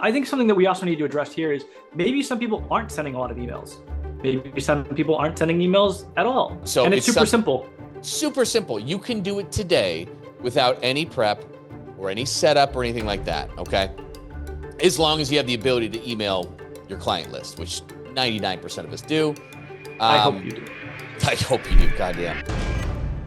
I think something that we also need to address here is maybe some people aren't sending a lot of emails. Maybe some people aren't sending emails at all. And it's super simple. Super simple. You can do it today without any prep or any setup or anything like that, okay? As long as you have the ability to email your client list, which 99% of us do. I hope you do. I hope you do, goddamn.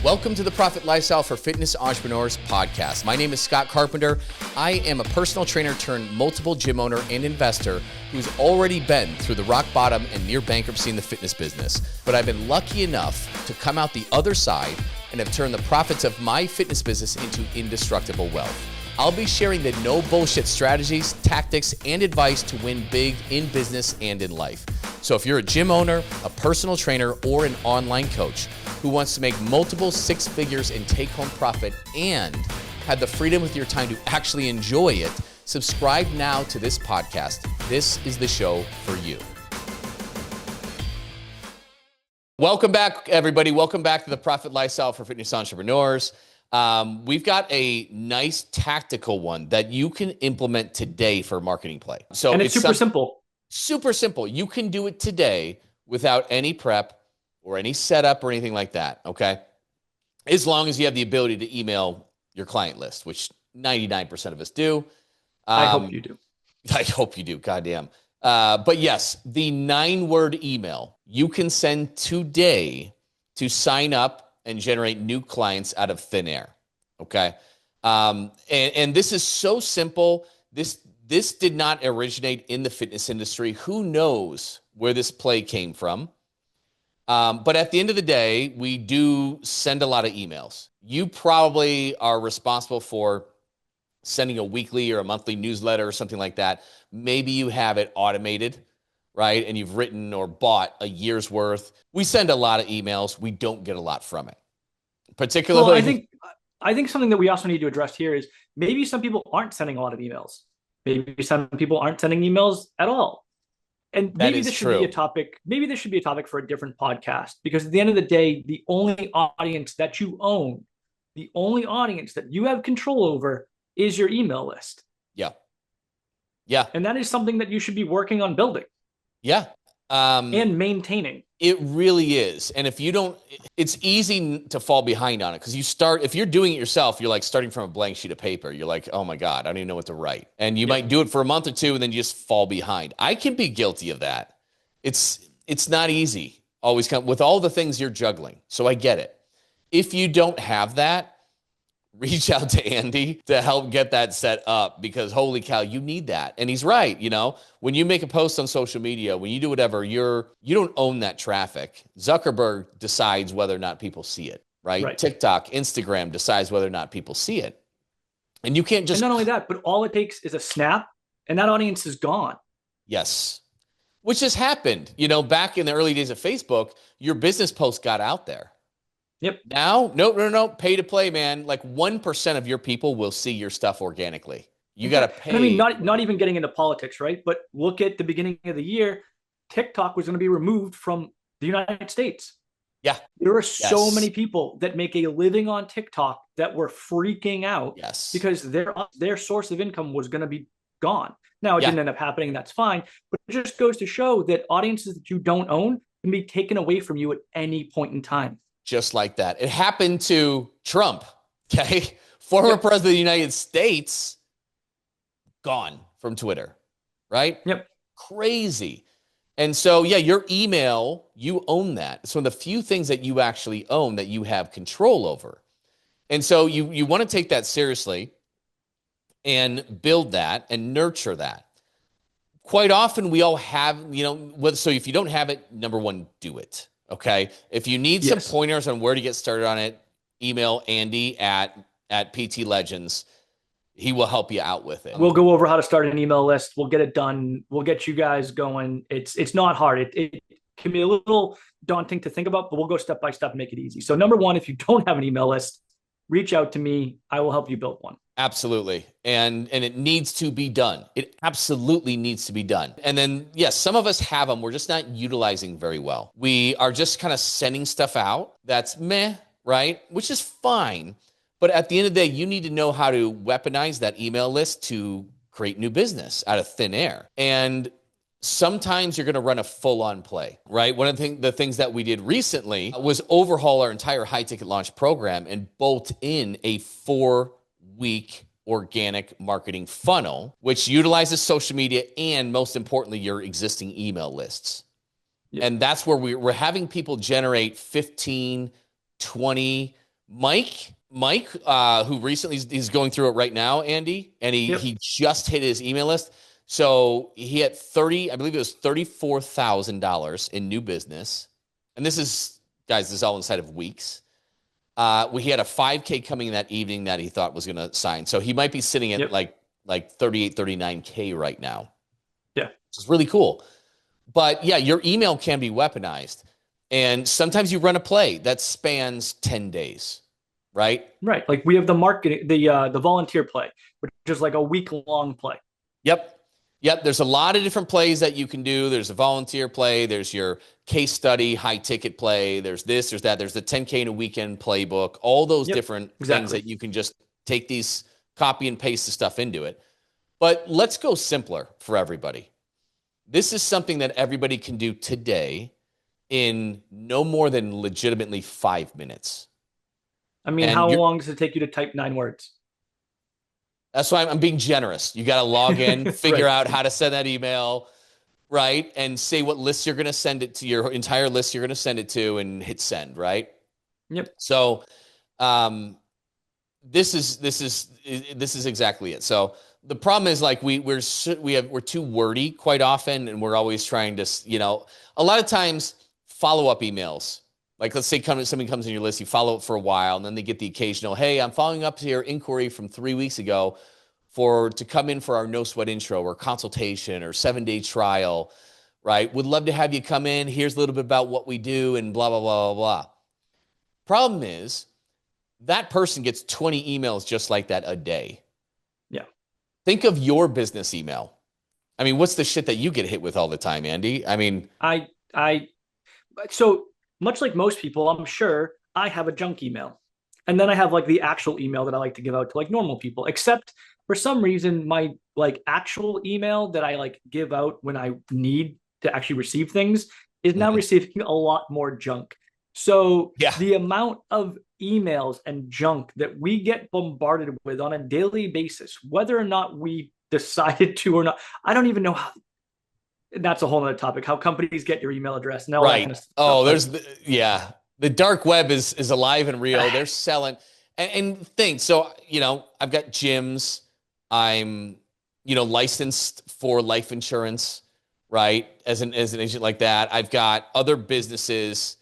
Welcome to the Profit Lifestyle for Fitness Entrepreneurs podcast. My name is Scott Carpenter. I am a personal trainer turned multiple gym owner and investor who's already been through the rock bottom and near bankruptcy in the fitness business. But I've been lucky enough to come out the other side and have turned the profits of my fitness business into indestructible wealth. I'll be sharing the no bullshit strategies, tactics, and advice to win big in business and in life. So if you're a gym owner, a personal trainer, or an online coach who wants to make multiple six figures in take-home profit and have the freedom with your time to actually enjoy it, subscribe now to this podcast. This is the show for you. Welcome back, everybody. Welcome back to the Profit Lifestyle for Fitness Entrepreneurs. We've got a nice tactical one that you can implement today for a marketing play. And it's super simple. Super simple. You can do it today without any prep or any setup or anything like that, okay? As long as you have the ability to email your client list, which 99% of us do. I hope you do. I hope you do, goddamn. But yes, the 9-word email you can send today to sign up and generate new clients out of thin air, okay? And this is so simple. This did not originate in the fitness industry. Who knows where this play came from? But at the end of the day, we do send a lot of emails. You probably are responsible for sending a weekly or a monthly newsletter or something like that. Maybe you have it automated, right? And you've written or bought a year's worth. We send a lot of emails. We don't get a lot from it. Particularly, well, I think something that we also need to address here is maybe some people aren't sending a lot of emails. Maybe some people aren't sending emails at all. And maybe this should be a topic. Maybe this should be a topic for a different podcast, because at the end of the day, the only audience that you own, the only audience that you have control over is your email list. Yeah. Yeah. And that is something that you should be working on building. Yeah. And maintaining. It really is. And if you don't, it's easy to fall behind on it, because if you're doing it yourself, you're like starting from a blank sheet of paper. You're like, oh my God, I don't even know what to write. And you might do it for a month or two and then you just fall behind. I can be guilty of that. It's not easy always with all the things you're juggling. So I get it. If you don't have that, reach out to Andy to help get that set up, because holy cow, you need that. And he's right. You know, when you make a post on social media, when you do whatever, you don't own that traffic. Zuckerberg decides whether or not people see it, right? TikTok, Instagram decides whether or not people see it. And you can't just... And not only that, but all it takes is a snap and that audience is gone. Yes. Which has happened, back in the early days of Facebook, your business post got out there. Yep. Now, no, pay to play, man. Like 1% of your people will see your stuff organically. You got to pay. And I mean, not even getting into politics, right? But look at the beginning of the year, TikTok was going to be removed from the United States. Yeah. There are so many people that make a living on TikTok that were freaking out because their source of income was going to be gone. Now, it didn't end up happening. That's fine. But it just goes to show that audiences that you don't own can be taken away from you at any point in time. Just like that. It happened to Trump, okay? Former president of the United States, gone from Twitter, right? Yep. Crazy. And so, your email, you own that. It's one of the few things that you actually own that you have control over. And so you want to take that seriously and build that and nurture that. Quite often we all have, so if you don't have it, number one, do it. Okay. If you need some pointers on where to get started on it, email Andy at PT Legends. He will help you out with it. We'll go over how to start an email list. We'll get it done. We'll get you guys going. It's not hard. It can be a little daunting to think about, but we'll go step by step and make it easy. So number one, if you don't have an email list, reach out to me. I will help you build one. Absolutely. And it needs to be done. It absolutely needs to be done. And then, yes, some of us have them. We're just not utilizing very well. We are just kind of sending stuff out that's meh, right? Which is fine. But at the end of the day, you need to know how to weaponize that email list to create new business out of thin air. And sometimes you're going to run a full-on play, right? One of the things that we did recently was overhaul our entire high-ticket launch program and bolt in a 4-week organic marketing funnel, which utilizes social media and, most importantly, your existing email lists. Yeah. And that's where we're having people generate 15, 20. Mike, who recently is going through it right now, Andy, and he just hit his email list. So he had I believe it was $34,000 in new business. And this is all inside of weeks. He had a 5K coming in that evening that he thought was going to sign. So he might be sitting at like 38, 39K right now. Yeah. Which is really cool. But yeah, your email can be weaponized. And sometimes you run a play that spans 10 days, right? Right. Like we have the volunteer play, which is like a week-long play. Yep. There's a lot of different plays that you can do. There's a volunteer play. There's your case study, high ticket play. There's this, there's that. There's the 10K in a weekend playbook, all those different things that you can just take these, copy and paste the stuff into it. But let's go simpler for everybody. This is something that everybody can do today in no more than legitimately 5 minutes. I mean, how long does it take you to type 9 words? That's why I'm being generous. You got to log in, figure out how to send that email, right? And say what list you're going to send it to, your entire list you're going to send it to, and hit send, right? Yep. So this is exactly it. So the problem is, like, we're too wordy quite often, and we're always trying to, a lot of times follow-up emails. Like, let's say somebody comes in your list, you follow up for a while, and then they get the occasional, hey, I'm following up to your inquiry from 3 weeks ago to come in for our no sweat intro or consultation or 7-day trial, right? Would love to have you come in. Here's a little bit about what we do and blah, blah, blah, blah, blah. Problem is, that person gets 20 emails just like that a day. Yeah. Think of your business email. I mean, what's the shit that you get hit with all the time, Andy? I mean, so much like most people, I'm sure I have a junk email. And then I have like the actual email that I like to give out to like normal people, except for some reason, my like actual email that I like give out when I need to actually receive things is now receiving a lot more junk. So the amount of emails and junk that we get bombarded with on a daily basis, whether or not we decided to or not, I don't even know how. That's a whole other topic, how companies get your email address. And all that kind of stuff. Oh, the dark web is alive and real. They're selling and things. So, I've got gyms. I'm, licensed for life insurance, right? As an agent like that. I've got other businesses.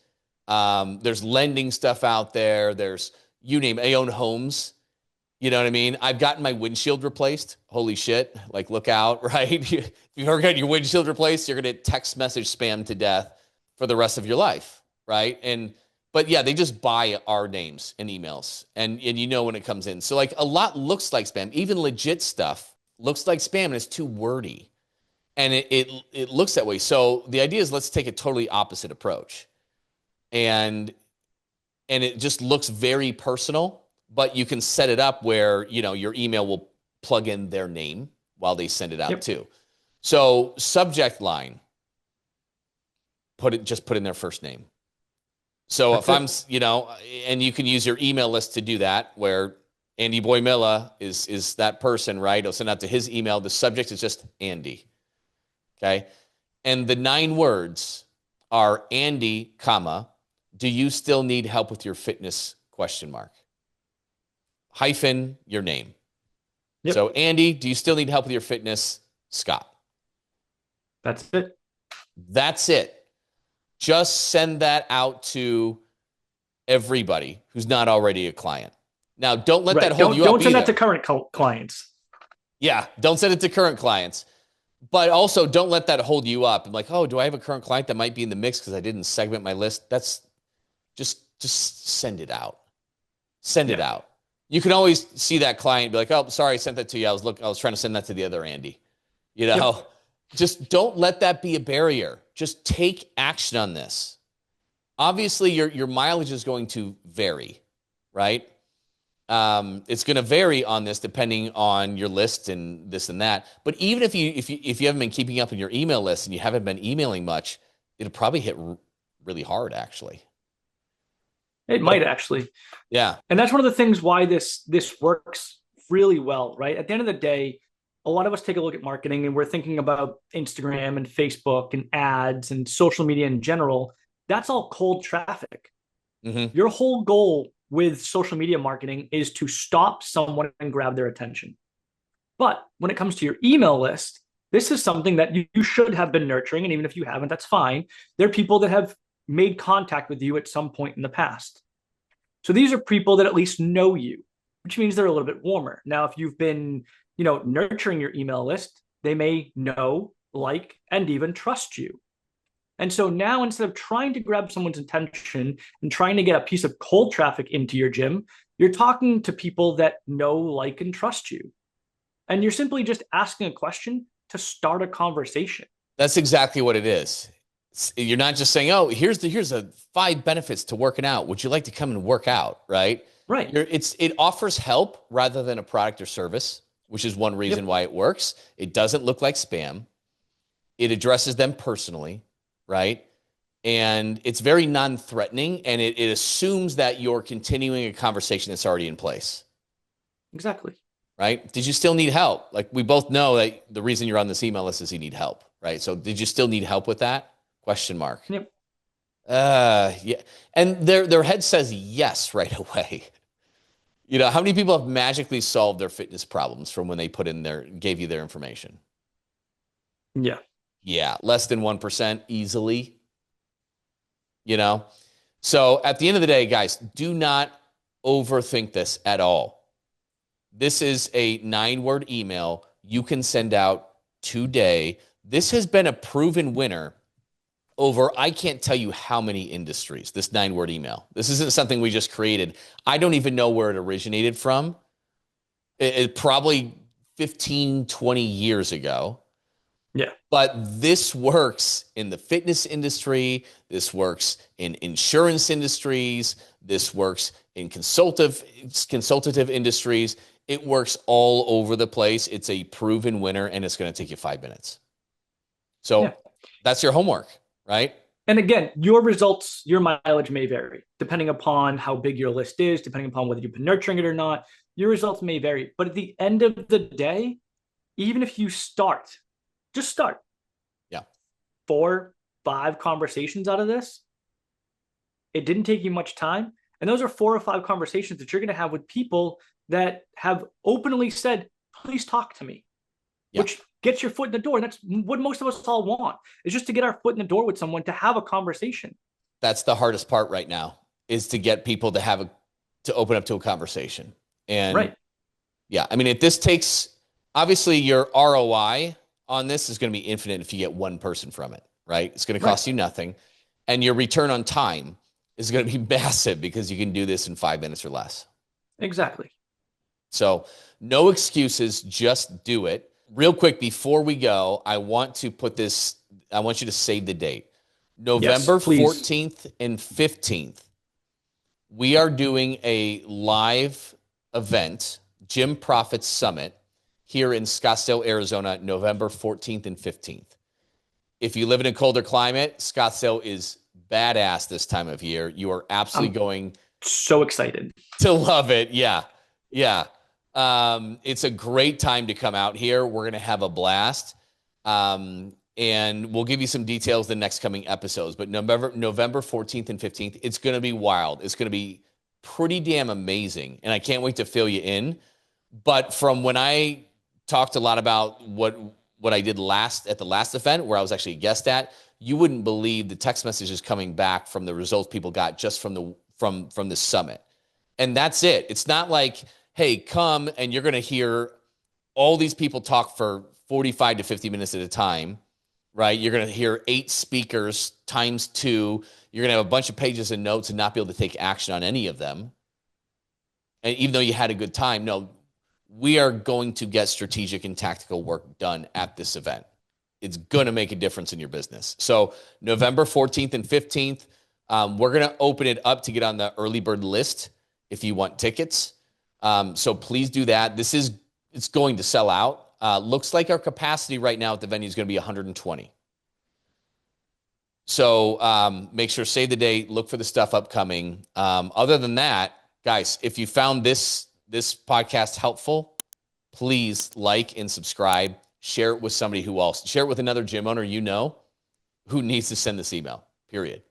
There's lending stuff out there. There's, you name it. I own homes. You know what I mean? I've gotten my windshield replaced. Holy shit. Like, look out, right? If you've ever gotten your windshield replaced, you're going to text message spam to death for the rest of your life, right? But yeah, they just buy our names and emails, and when it comes in. So like, a lot looks like spam. Even legit stuff looks like spam, and it's too wordy. And it looks that way. So the idea is, let's take a totally opposite approach. And it just looks very personal. But you can set it up where, your email will plug in their name while they send it out too. So subject line, put in their first name. So if I'm, and you can use your email list to do that, where Andy Boimila is that person, right? I'll send out to his email. The subject is just Andy. Okay. And the 9 words are Andy, do you still need help with your fitness ? Hyphen your name. Yep. So Andy, do you still need help with your fitness? Scott. That's it. Just send that out to everybody who's not already a client. Now, don't let that hold you up. Don't send that to current clients. Yeah, don't send it to current clients. But also, don't let that hold you up. I'm like, oh, do I have a current client that might be in the mix because I didn't segment my list? That's just send it out. Send it out. You can always see that client and be like, oh, sorry, I sent that to you. I was trying to send that to the other Andy. Just don't let that be a barrier. Just take action on this. Obviously, your mileage is going to vary, right? It's going to vary on this depending on your list and this and that. But even if you haven't been keeping up in your email list and you haven't been emailing much, it'll probably hit really hard, actually. It might actually. Yeah. And that's one of the things why this works really well, right? At the end of the day, a lot of us take a look at marketing and we're thinking about Instagram and Facebook and ads and social media in general. That's all cold traffic. Mm-hmm. Your whole goal with social media marketing is to stop someone and grab their attention. But when it comes to your email list, this is something that you should have been nurturing. And even if you haven't, that's fine. There are people that have made contact with you at some point in the past. So these are people that at least know you, which means they're a little bit warmer. Now, if you've been, nurturing your email list, they may know, like, and even trust you. And so now, instead of trying to grab someone's attention and trying to get a piece of cold traffic into your gym, you're talking to people that know, like, and trust you. And you're simply just asking a question to start a conversation. That's exactly what it is. You're not just saying, oh, here's the 5 benefits to working out. Would you like to come and work out? Right. Right. It offers help rather than a product or service, which is one reason why it works. It doesn't look like spam. It addresses them personally. Right. And it's very non-threatening, and it assumes that you're continuing a conversation that's already in place. Exactly. Right. Did you still need help? Like, we both know that the reason you're on this email list is you need help. Right. So did you still need help with that? Question mark. Yep. Yeah. And their head says yes right away. How many people have magically solved their fitness problems from when they gave you their information? Yeah. Yeah. Less than 1% easily. So at the end of the day, guys, do not overthink this at all. This is a 9-word email you can send out today. This has been a proven winner over, I can't tell you how many industries, this 9-word email. This isn't something we just created. I don't even know where it originated from. It probably 15, 20 years ago. Yeah. But this works in the fitness industry. This works in insurance industries. This works in consultative industries. It works all over the place. It's a proven winner, and it's going to take you 5 minutes. So that's your homework. Right. And again, your results, your mileage may vary depending upon how big your list is, depending upon whether you've been nurturing it or not. Your results may vary. But at the end of the day, even if you just start. Yeah. 4, 5 conversations out of this. It didn't take you much time. And those are 4 or 5 conversations that you're going to have with people that have openly said, please talk to me, which gets your foot in the door. And that's what most of us all want, is just to get our foot in the door with someone, to have a conversation. That's the hardest part right now, is to get people to open up to a conversation. And yeah, I mean, if this takes, obviously your ROI on this is going to be infinite if you get one person from it, right? It's going to cost you nothing. And your return on time is going to be massive because you can do this in 5 minutes or less. Exactly. So no excuses, just do it. Real quick, before we go, I want you to save the date. November 14th and 15th, we are doing a live event, Gym Profits Summit, here in Scottsdale, Arizona, November 14th and 15th. If you live in a colder climate, Scottsdale is badass this time of year. You are absolutely going so excited to love it. Yeah. Yeah. It's a great time to come out here. We're going to have a blast. And we'll give you some details in the next coming episodes, but November 14th and 15th, it's going to be wild. It's going to be pretty damn amazing. And I can't wait to fill you in. But from when I talked a lot about what I did at the last event, where I was actually a guest at, you wouldn't believe the text messages coming back from the results people got just from the summit. And that's it. It's not like, hey, come and you're going to hear all these people talk for 45 to 50 minutes at a time, right? You're going to hear 8 speakers times 2. You're going to have a bunch of pages and notes and not be able to take action on any of them. And even though you had a good time, no, we are going to get strategic and tactical work done at this event. It's going to make a difference in your business. So November 14th and 15th, we're going to open it up to get on the early bird list if you want tickets. So please do that. It's going to sell out. Looks like our capacity right now at the venue is going to be 120. So make sure, save the date, look for the stuff upcoming. Other than that, guys, if you found this podcast helpful, please like and subscribe. Share it with somebody share it with another gym owner who needs to send this email, period.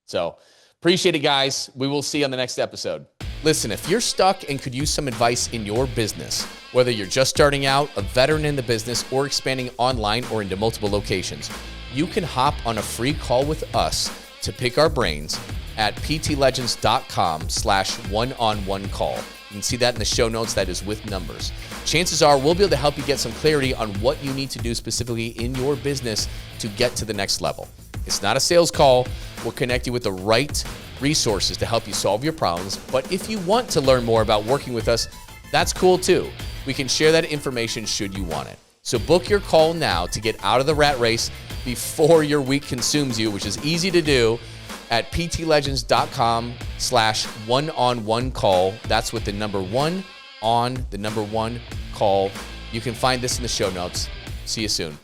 So appreciate it, guys. We will see you on the next episode. Listen, if you're stuck and could use some advice in your business, whether you're just starting out, a veteran in the business, or expanding online or into multiple locations, you can hop on a free call with us to pick our brains at ptlegends.com/one-on-one call. You can see that in the show notes. That is with numbers. Chances are we'll be able to help you get some clarity on what you need to do specifically in your business to get to the next level. It's not a sales call. We'll connect you with the right resources to help you solve your problems. But if you want to learn more about working with us, that's cool too. We can share that information should you want it. So book your call now to get out of the rat race before your week consumes you, which is easy to do at ptlegends.com/one-on-one call. That's with the number 1 on the number 1 call. You can find this in the show notes. See you soon.